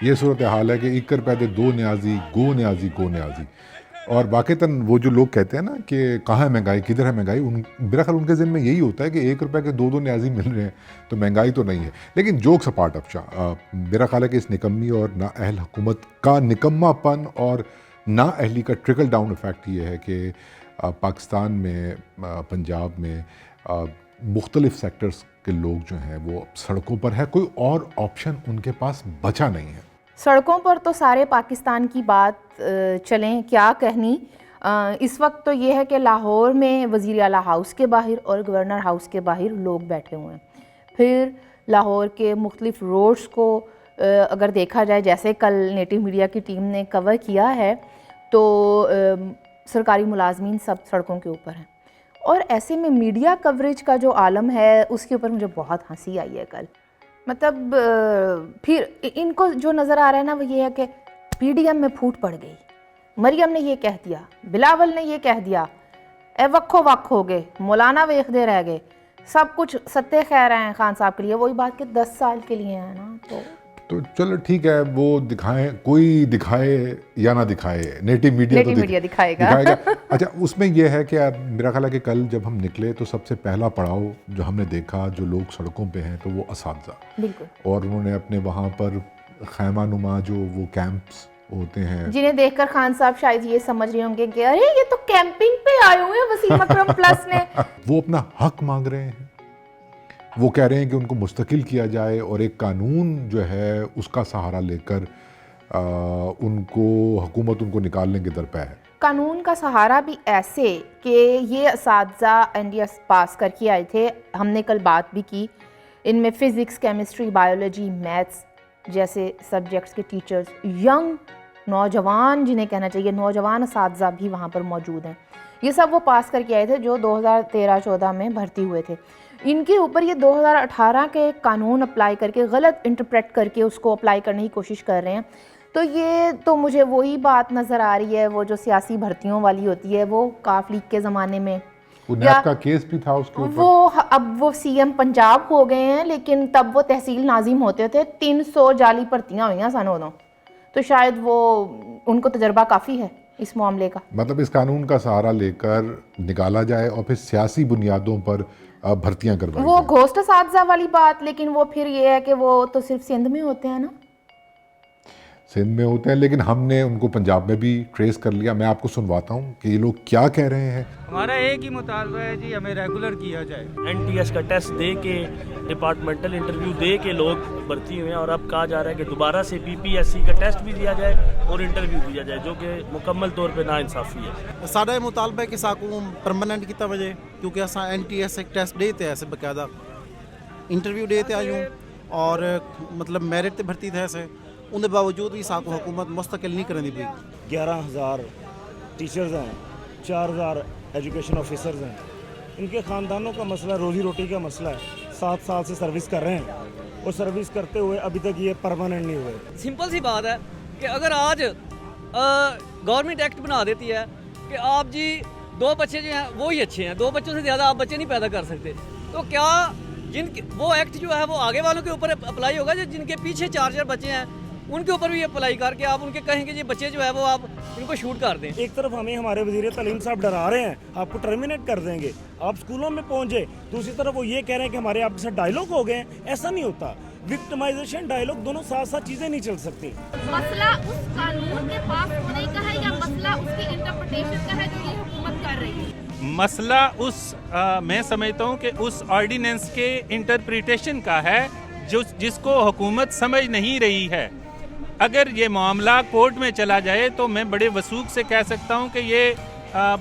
یہ صورتحال ہے کہ 1 روپے دے 2 نیازی گو نیازی کو نیازی. اور واقعتاً وہ جو لوگ کہتے ہیں نا کہ کہاں ہے مہنگائی, کدھر ہے مہنگائی, میرا خیال ان کے ذہن میں یہی ہوتا ہے کہ 1 روپے کے 2 نیازی مل رہے ہیں تو مہنگائی تو نہیں ہے. لیکن جوکس اپارٹ میرا خیال ہے کہ اس نکمی اور نااہل حکومت کا نکما پن اور نااہلی کا ٹرکل ڈاؤن ایفیکٹ یہ ہے کہ پاکستان میں پنجاب میں مختلف سیکٹرز کے لوگ جو ہیں وہ سڑکوں پر ہے, کوئی اور آپشن ان کے پاس بچا نہیں ہے. سڑکوں پر تو سارے پاکستان کی بات چلیں کیا کہنی. اس وقت تو یہ ہے کہ لاہور میں وزیر اعلیٰ ہاؤس کے باہر اور گورنر ہاؤس کے باہر لوگ بیٹھے ہوئے ہیں. پھر لاہور کے مختلف روڈز کو اگر دیکھا جائے, جیسے کل نیٹو میڈیا کی ٹیم نے کور کیا ہے, تو سرکاری ملازمین سب سڑکوں کے اوپر ہیں. اور ایسے میں میڈیا کوریج کا جو عالم ہے اس کے اوپر مجھے بہت ہنسی آئی ہے کل. مطلب پھر ان کو جو نظر آ رہا ہے نا وہ یہ ہے کہ پی ڈی ایم میں پھوٹ پڑ گئی, مریم نے یہ کہہ دیا, بلاول نے یہ کہہ دیا, اے وقو وق ہو گئے, مولانا ویخ دے رہ گئے, سب کچھ ستے خیر ہیں خان صاحب کے لیے. وہی بات کہ 10 سال کے لیے ہیں نا, تو چلو ٹھیک ہے, وہ دکھائیں, کوئی دکھائے یا نہ دکھائے, نیٹو میڈیا دکھائے گا. اچھا, اس میں یہ ہے کہ میرا خیال ہے کہ کل جب ہم نکلے تو سب سے پہلا پڑاؤ جو ہم نے دیکھا جو لوگ سڑکوں پہ ہیں تو وہ اساتذہ, بالکل, اور انہوں نے اپنے وہاں پر خیمہ نما جو وہ کیمپس ہوتے ہیں, جنہیں دیکھ کر خان صاحب شاید یہ سمجھ رہے ہوں گے کہ ارے یہ تو کیمپنگ پہ آئے ہوئے ہیں وسیم اکرم پلس نے. وہ اپنا حق مانگ رہے ہیں, وہ کہہ رہے ہیں کہ ان کو مستقل کیا جائے اور ایک قانون جو ہے اس کا سہارا لے کر ان کو حکومت ان کو نکالنے کے درپے ہے. قانون کا سہارا بھی ایسے کہ یہ اساتذہ این ڈی ایس پاس کر کے آئے تھے, ہم نے کل بات بھی کی, ان میں فزکس, کیمسٹری, بایولوجی, میتھس جیسے سبجیکٹس کے ٹیچرز, ینگ نوجوان جنہیں کہنا چاہیے نوجوان اساتذہ بھی وہاں پر موجود ہیں. یہ سب وہ پاس کر کے آئے تھے جو 2013-14 میں بھرتی ہوئے تھے. ان کے اوپر یہ 2018 کے قانون اپلائی کر کے غلط انٹرپریٹ کر کے اس کو اپلائی کرنے کی کوشش کر رہے ہیں. تو یہ تو مجھے وہی بات نظر آ رہی ہے وہ جو سیاسی بھرتیوں والی ہوتی ہے, وہ کاف لیگ کے زمانے میں نیب کا کیس بھی تھا اس کے اوپر. وہ اب وہ سی ایم پنجاب ہو گئے ہیں, لیکن تب وہ تحصیل ناظم ہوتے تھے. 300 جعلی بھرتیاں ہوئی ہیں سن ادوں, تو شاید وہ ان کو تجربہ کافی ہے اس معاملے کا. مطلب اس قانون کا سہارا لے کر نکالا جائے اور پھر سیاسی بنیادوں پر بھرتیاں کروائی وہ جائیں. گھوسٹ اساتذہ والی بات, لیکن وہ پھر یہ ہے کہ وہ تو صرف سندھ میں ہوتے ہیں نا, سندھ میں ہوتے ہیں, لیکن ہم نے ان کو پنجاب میں بھی ٹریس کر لیا. میں آپ کو سنواتا ہوں کہ یہ لوگ کیا کہہ رہے ہیں. ہمارا ایک ہی مطالبہ ہے جی, ہمیں ریگولر کیا جائے. این ٹی ایس کا ٹیسٹ دے کے, ڈپارٹمنٹل انٹرویو دے کے لوگ بھرتی ہوئے ہیں, اور اب کہا جا رہا ہے کہ دوبارہ سے پی پی ایس سی کا ٹیسٹ بھی دیا جائے اور انٹرویو دیا جائے, جو کہ مکمل طور پہ ناانصافی ہے. ساڈا مطالبہ ہے کہ ساکو پرماننٹ کیتا وجے, کیونکہ اساں این ٹی ایس ایک ٹیسٹ دیتے ایسے باقاعدہ انٹرویو دیتے آئیوں اور مطلب میرٹ تے بھرتی تھے ایسے, ان کے باوجود بھی ساکو حکومت مستقل نہیں کرنے دی. 11,000 ٹیچرز ہیں, 4,000 ایجوکیشن آفیسرز ہیں, ان کے خاندانوں کا مسئلہ روزی روٹی کا مسئلہ ہے. 7 سال سے سروس کر رہے ہیں اور سروس کرتے ہوئے ابھی تک یہ پرماننٹ نہیں ہوئے. سمپل سی بات ہے کہ اگر آج گورنمنٹ ایکٹ بنا دیتی ہے کہ آپ جی 2 بچے جو ہیں وہی اچھے ہیں, 2 بچوں سے زیادہ آپ بچے نہیں پیدا کر سکتے, تو کیا وہ ایکٹ جو ہے وہ آگے والوں کے اوپر اپلائی ہوگا جن کے پیچھے 4 بچے ہیں, ان کے اوپر بھی اپلائی کر کے آپ ان کے کہیں گے یہ بچے جو ہے وہ آپ ان کو شوٹ کر دیں. ایک طرف ہمیں ہمارے وزیر تعلیم صاحب ڈرا رہے ہیں آپ کو ٹرمینیٹ کر دیں گے, آپ اسکولوں میں پہنچے, دوسری طرف وہ یہ کہہ رہے ہیں کہ ہمارے آپ کے ساتھ ڈائلاگ ہو گئے ہیں. ایسا نہیں ہوتا, وکٹمائزیشن ڈائلاگ دونوں ساتھ ساتھ چیزیں نہیں چل سکتی. مسئلہ اس قانون کے پاس ہونے کا ہے یا مسئلہ اس کی انٹرپریٹیشن کا ہے جو یہ حکومت کر رہی ہے؟ مسئلہ میں سمجھتا ہوں کہ اس آرڈیننس کے انٹرپریٹیشن کا ہے جس کو حکومت سمجھ نہیں رہی ہے. اگر یہ معاملہ کورٹ میں چلا جائے تو میں بڑے وثوق سے کہہ سکتا ہوں کہ یہ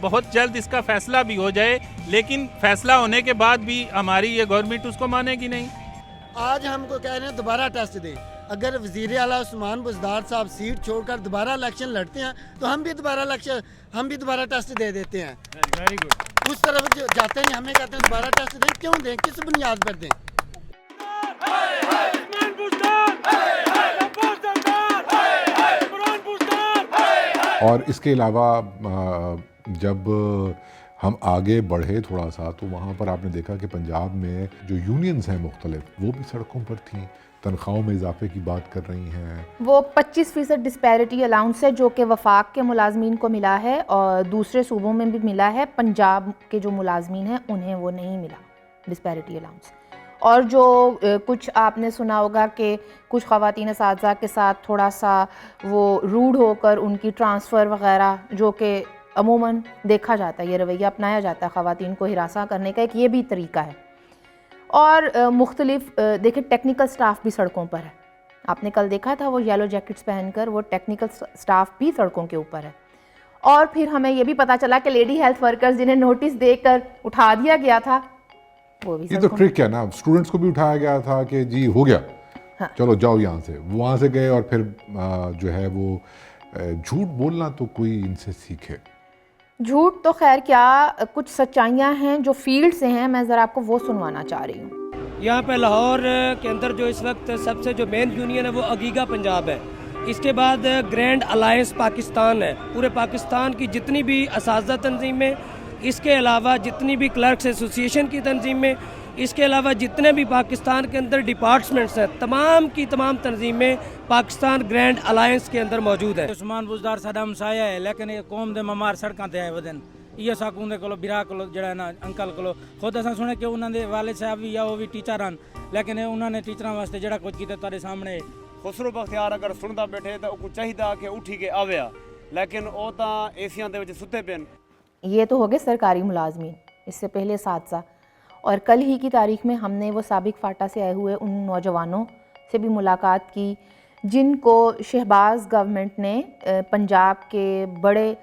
بہت جلد اس کا فیصلہ بھی ہو جائے, لیکن فیصلہ ہونے کے بعد بھی ہماری یہ گورنمنٹ اس کو مانے گی نہیں. آج ہم کو کہہ رہے ہیں دوبارہ ٹیسٹ دیں. اگر وزیر اعلیٰ عثمان بزدار صاحب سیٹ چھوڑ کر دوبارہ الیکشن لڑتے ہیں تو ہم بھی دوبارہ ٹیسٹ دے دیتے ہیں. Very good. اس طرف جاتے ہیں, ہمیں کہتے ہیں دوبارہ ٹیسٹ دیں. کیوں دیں, کس بنیاد پر دیں؟ اور اس کے علاوہ جب ہم آگے بڑھے تھوڑا سا تو وہاں پر آپ نے دیکھا کہ پنجاب میں جو یونینز ہیں مختلف وہ بھی سڑکوں پر تھیں، تنخواہوں میں اضافے کی بات کر رہی ہیں. وہ 25% ڈسپیرٹی الاؤنس ہے جو کہ وفاق کے ملازمین کو ملا ہے اور دوسرے صوبوں میں بھی ملا ہے. پنجاب کے جو ملازمین ہیں انہیں وہ نہیں ملا ڈسپیرٹی الاؤنس. اور جو کچھ آپ نے سنا ہوگا کہ کچھ خواتین اساتذہ کے ساتھ تھوڑا سا وہ روڈ ہو کر ان کی ٹرانسفر وغیرہ، جو کہ عموماً دیکھا جاتا ہے، یہ رویہ اپنایا جاتا ہے خواتین کو ہراساں کرنے کا، ایک یہ بھی طریقہ ہے. اور مختلف دیکھیں ٹیکنیکل سٹاف بھی سڑکوں پر ہے. آپ نے کل دیکھا تھا وہ یلو جیکٹس پہن کر وہ ٹیکنیکل سٹاف بھی سڑکوں کے اوپر ہے. اور پھر ہمیں یہ بھی پتہ چلا کہ لیڈی ہیلتھ ورکرز جنہیں نوٹس دے کر اٹھا دیا گیا تھا وہ بھی یہ تو ٹرک ہے نا، اسٹوڈنٹس کو بھی اٹھایا گیا تھا کہ جی ہو گیا چلو جاؤ یہاں سے، وہاں سے گئے اور پھر جو ہے وہ جھوٹ بولنا تو کوئی ان سے سیکھے. جھوٹ تو خیر کیا، کچھ سچائیاں ہیں جو فیلڈ سے ہیں، میں ذرا آپ کو وہ سنوانا چاہ رہی ہوں. یہاں پہ لاہور کے اندر جو اس وقت سب سے جو مین یونین ہے وہ اگیگا پنجاب ہے. اس کے بعد گرینڈ الائنس پاکستان ہے. پورے پاکستان کی جتنی بھی اساتذہ تنظیمیں، اس کے علاوہ جتنی بھی کلرکس ایسوسیشن کی تنظیمیں، اس کے علاوہ جتنے بھی پاکستان کے اندر ڈپارٹمنٹس ہیں، تمام کی تمام تنظیمیں پاکستان گرینڈ الائنس کے اندر موجود ہیں. عثمان بزدار ساڈا ہمسایا ہے لیکن قوم دے ممار سڑکاں تے آئے ودن. یہ ساکوں دے کولو برا کولو جڑا نا انکل کولو خود اساں سنے کہ انہاں دے والد صاحب بھی یا وہ بھی ٹیچر ہیں، لیکن انہاں نے ٹیچراں واسطے جڑا کچھ کیتا تہاڈے سامنے. خسرو بختیار اگر سندا بیٹھے تو کو چاہیدا کہ اٹھی کے آویا، لیکن او تاں ایسیاں دے وچ ستے پین. یہ تو ہو گئے سرکاری ملازمین، اس سے پہلے اساتذہ. اور کل ہی کی تاریخ میں ہم نے وہ سابق فاٹا سے آئے ہوئے ان نوجوانوں سے بھی ملاقات کی جن کو شہباز گورنمنٹ نے پنجاب کے بڑے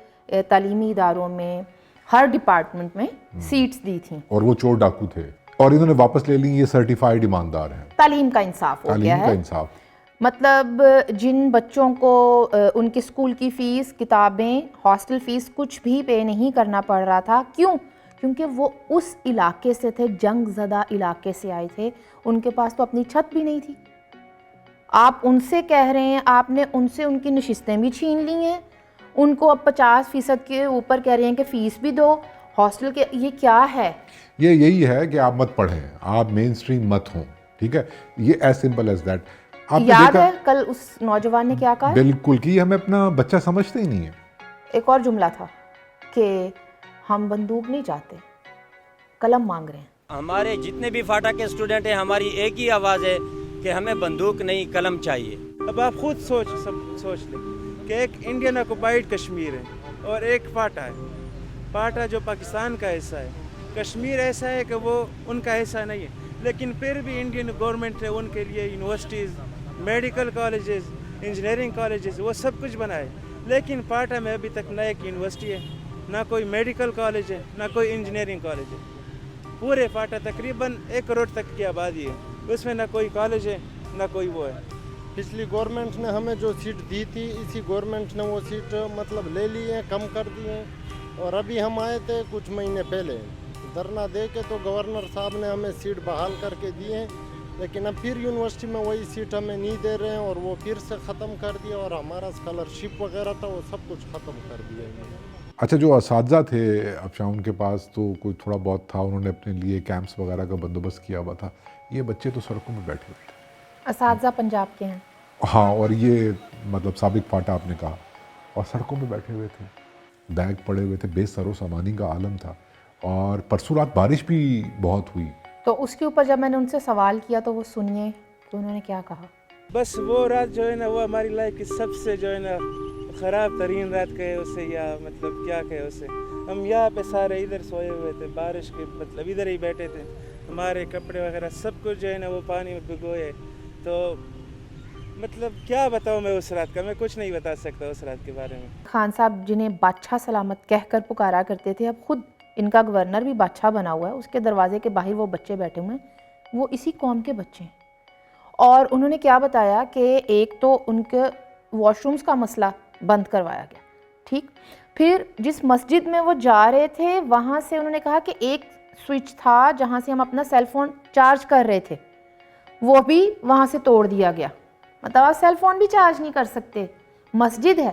تعلیمی اداروں میں ہر ڈپارٹمنٹ میں سیٹس دی تھیں، اور وہ چور ڈاکو تھے اور انہوں نے واپس لے لی. یہ سرٹیفائیڈ ایماندار ہیں. تعلیم کا انصاف ہو گیا ہے. تعلیم کا انصاف، مطلب جن بچوں کو ان کے اسکول کی فیس، کتابیں، ہاسٹل فیس کچھ بھی پے نہیں کرنا پڑ رہا تھا. کیوں؟ کیونکہ وہ اس علاقے سے تھے، جنگ زدہ علاقے سے آئے تھے، ان کے پاس تو اپنی چھت بھی نہیں تھی. آپ ان سے کہہ رہے ہیں، آپ نے ان سے ان کی نشستیں بھی چھین لی ہیں، ان کو اب 50% کے اوپر کہہ رہے ہیں کہ فیس بھی دو ہاسٹل کے. یہ کیا ہے؟ یہ یہی ہے کہ آپ مت پڑھیں، آپ مین اسٹریم مت ہوں، ٹھیک ہے. یہ ایز سمپل ایز دیٹ. یاد ہے کل اس نوجوان نے کیا کہا؟ بالکل کہ ہمیں اپنا بچہ سمجھتے ہی نہیں ہے. ایک اور جملہ تھا کہ ہم بندوق نہیں چاہتے، قلم مانگ رہے ہیں. ہمارے جتنے بھی فاٹا کے اسٹوڈنٹ ہیں، ہماری ایک ہی آواز ہے کہ ہمیں بندوق نہیں قلم چاہیے. اب آپ خود سوچ لیں کہ ایک انڈین آکوپائڈ کشمیر ہے اور ایک پاٹا ہے. پاٹا جو پاکستان کا حصہ ہے، کشمیر ایسا ہے کہ وہ ان کا حصہ نہیں ہے، لیکن پھر بھی انڈین گورنمنٹ نے ان کے لیے universities, medical colleges, engineering colleges وہ سب کچھ بنائے. لیکن پاٹا میں ابھی تک نہ ایک یونیورسٹی ہے، نہ کوئی میڈیکل کالج ہے، نہ کوئی انجینئرنگ کالج ہے. پورے پاٹا تقریباً 1 کروڑ تک کی آبادی ہے، اس میں نہ کوئی کالج ہے نہ کوئی وہ ہے. پچھلی گورنمنٹ نے ہمیں جو سیٹ دی تھی، اسی گورنمنٹ نے وہ سیٹ مطلب لے لی ہیں، کم کر دی ہیں. اور ابھی ہم آئے تھے کچھ مہینے پہلے دھرنا دے کے، تو گورنر صاحب نے ہمیں سیٹ بحال کر کے دی ہیں، لیکن اب پھر یونیورسٹی میں وہی سیٹ ہمیں نہیں دے رہے ہیں اور وہ پھر سے ختم کر دیا، اور ہمارا اسکالرشپ وغیرہ تھا وہ سب کچھ ختم کر دیا انہوں نے. اچھا، جو اساتذہ تھے افشاں ان کے پاس تو کوئی تھوڑا بہت تھا، انہوں نے اپنے لیے کیمپس وغیرہ کا بندوبست کیا ہوا تھا. یہ بچے تو سڑکوں میں بیٹھے ہوئے تھے. اساتذہ پنجاب کے ہیں، ہاں، اور یہ مطلب سابق فاٹا آپ نے کہا، اور سڑکوں میں بیٹھے ہوئے تھے، بیگ پڑے ہوئے تھے، بے سر و سامانی کا عالم تھا. اور پرسوں رات بارش بھی بہت ہوئی. تو اس کے اوپر جب میں نے ان سے سوال کیا تو وہ سنیے کہ انہوں نے کیا کہا. بس وہ رات جو ہے نا، وہ ہماری لائف کی سب سے جو ہے نا خراب ترین رات کہے اسے، یا مطلب کیا کہے اسے. ہم یہاں پہ سارے ادھر سوئے ہوئے تھے، بارش کے مطلب ادھر ہی بیٹھے تھے، ہمارے کپڑے وغیرہ سب کچھ جو ہے نا وہ پانی میں بھگوئے. تو مطلب کیا بتاؤں میں اس رات کا، میں کچھ نہیں بتا سکتا اس رات کے بارے میں. خان صاحب جنہیں بادشاہ سلامت کہہ کر پکارا کرتے تھے، اب خود ان کا گورنر بھی بادشاہ بنا ہوا ہے. اس کے دروازے کے باہر وہ بچے بیٹھے ہوئے ہیں، وہ اسی قوم کے بچے ہیں. اور انہوں نے کیا بتایا کہ ایک تو ان کے واش رومز کا مسئلہ بند کروایا گیا، ٹھیک. پھر جس مسجد میں وہ جا رہے تھے وہاں سے انہوں نے کہا کہ ایک سوئچ تھا جہاں سے ہم اپنا سیل فون چارج کر رہے تھے، وہ بھی وہاں سے توڑ دیا گیا. مطلب آپ سیل فون بھی چارج نہیں کر سکتے، مسجد ہے.